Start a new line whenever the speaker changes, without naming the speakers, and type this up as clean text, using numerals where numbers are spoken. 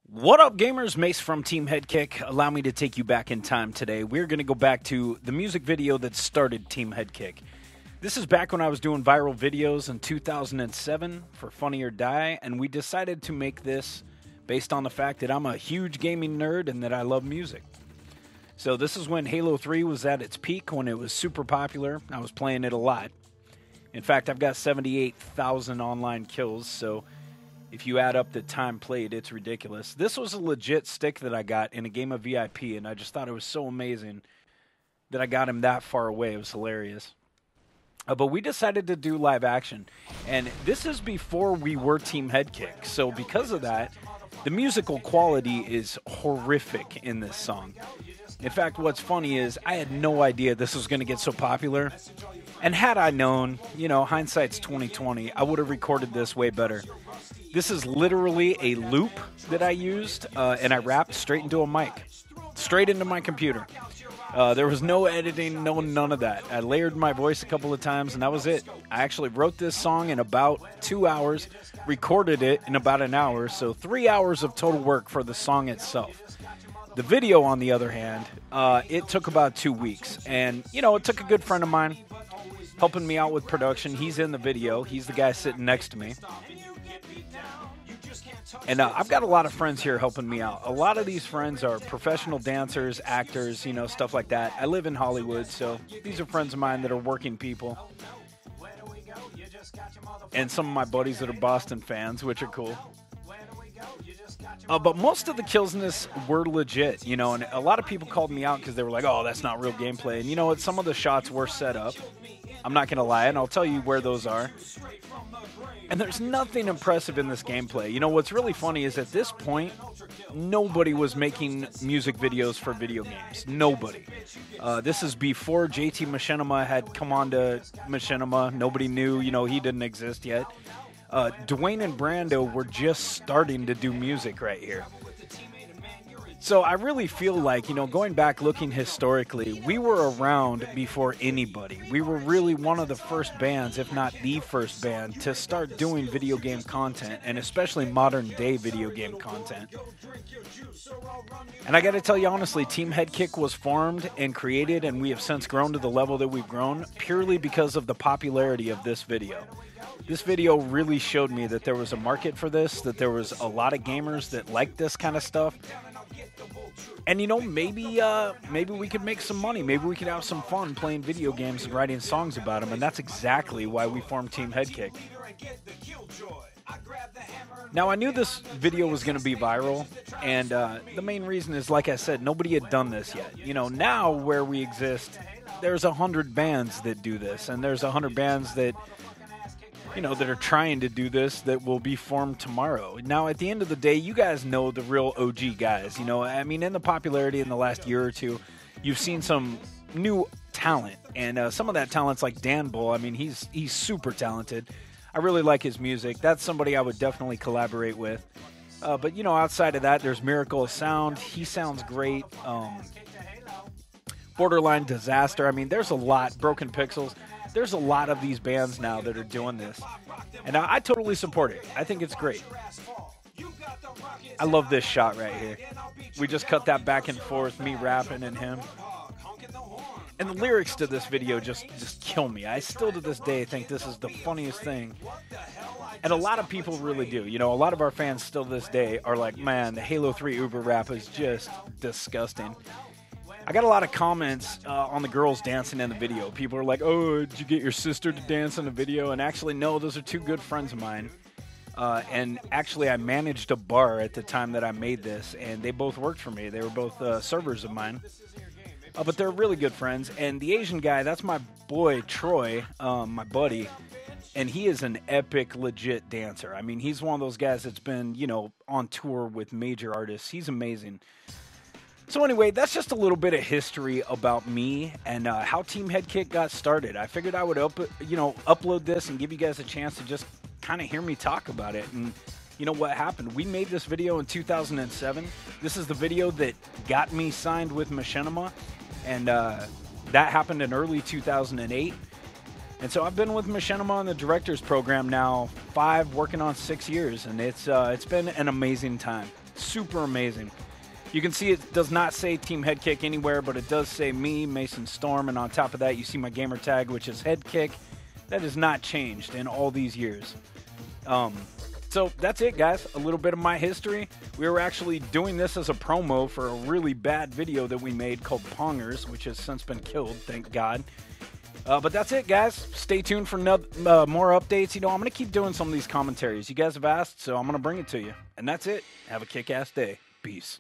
What up, gamers? Mace from Teamheadkick. Allow me to take you back in time today. We're going to go back to the music video that started Teamheadkick. This is back when I was doing viral videos in 2007 for Funny or Die, and we decided to make this based on the fact that I'm a huge gaming nerd and that I love music. So this is when Halo 3 was at its peak, when it was super popular. I was playing it a lot. In fact, I've got 78,000 online kills, so if you add up the time played, it's ridiculous. This was a legit stick that I got in a game of VIP, and I just thought it was so amazing that I got him that far away. It was hilarious. But we decided to do live action, and this is before we were Teamheadkick. So because of that, the musical quality is horrific in this song. In fact, what's funny is I had no idea this was going to get so popular. And had I known, you know, hindsight's 2020, I would have recorded this way better. This is literally a loop that I used, and I rapped straight into a mic, straight into my computer. There was no editing, none of that. I layered my voice a couple of times, and that was it. I actually wrote this song in about 2 hours, recorded it in about an hour, so 3 hours of total work for the song itself. The video, on the other hand, it took about 2 weeks, and, you know, it took a good friend of mine helping me out with production. He's in the video. He's the guy sitting next to me. And I've got a lot of friends here helping me out. A lot of these friends are professional dancers, actors, you know, stuff like that. I live in Hollywood, so these are friends of mine that are working people. And some of my buddies that are Boston fans, which are cool. But most of the kills in this were legit, you know, and a lot of people called me out because they were like, oh, that's not real gameplay. And you know what? Some of the shots were set up. I'm not going to lie, and I'll tell you where those are. And there's nothing impressive in this gameplay. You know, what's really funny is at this point, nobody was making music videos for video games. Nobody. This is before JT Machinima had come on to Machinima. Nobody knew, you know, he didn't exist yet. Dwayne and Brando were just starting to do music right here. So I really feel like, you know, going back looking historically, we were around before anybody. We were really one of the first bands, if not the first band, to start doing video game content, and especially modern day video game content. And I got to tell you honestly, Teamheadkick was formed and created, and we have since grown to the level that we've grown purely because of the popularity of this video. This video really showed me that there was a market for this, that there was a lot of gamers that liked this kind of stuff. And, you know, maybe we could make some money. Maybe we could have some fun playing video games and writing songs about them. And that's exactly why we formed Teamheadkick. Now, I knew this video was going to be viral. And the main reason is, like I said, nobody had done this yet. You know, now where we exist, there's 100 bands that do this. And there's 100 bands that, you know, that are trying to do this that will be formed tomorrow. Now, at the end of the day, you guys know the real OG guys. You know, I mean, in the popularity in the last year or two, you've seen some new talent. And some of that talent's like Dan Bull. I mean, he's super talented. I really like his music. That's somebody I would definitely collaborate with. But, you know, outside of that, there's Miracle of Sound. He sounds great. Borderline Disaster. I mean, there's a lot. Broken Pixels. There's a lot of these bands now that are doing this. And I totally support it. I think it's great. I love this shot right here. We just cut that back and forth, me rapping and him. And the lyrics to this video just kill me. I still to this day think this is the funniest thing. And a lot of people really do. You know, a lot of our fans still to this day are like, man, the Halo 3 Uber rap is just disgusting. I got a lot of comments on the girls dancing in the video. People are like, oh, did you get your sister to dance in the video? And actually, no, those are two good friends of mine. And actually, I managed a bar at the time that I made this, and they both worked for me. They were both servers of mine. But they're really good friends. And the Asian guy, that's my boy, Troy, my buddy. And he is an epic, legit dancer. I mean, he's one of those guys that's been, you know, on tour with major artists. He's amazing. So anyway, that's just a little bit of history about me and how Teamheadkick got started. I figured I would upload this and give you guys a chance to just kind of hear me talk about it. And you know what happened? We made this video in 2007. This is the video that got me signed with Machinima, and that happened in early 2008. And so I've been with Machinima on the director's program now 5, working on 6 years, and it's been an amazing time. Super amazing. You can see it does not say Team Headkick anywhere, but it does say me, Mason Storm, and on top of that, you see my gamer tag, which is Headkick. That has not changed in all these years. So that's it, guys. A little bit of my history. We were actually doing this as a promo for a really bad video that we made called Pongers, which has since been killed, thank God. But that's it, guys. Stay tuned for more updates. You know, I'm going to keep doing some of these commentaries. You guys have asked, so I'm going to bring it to you. And that's it. Have a kick-ass day. Peace.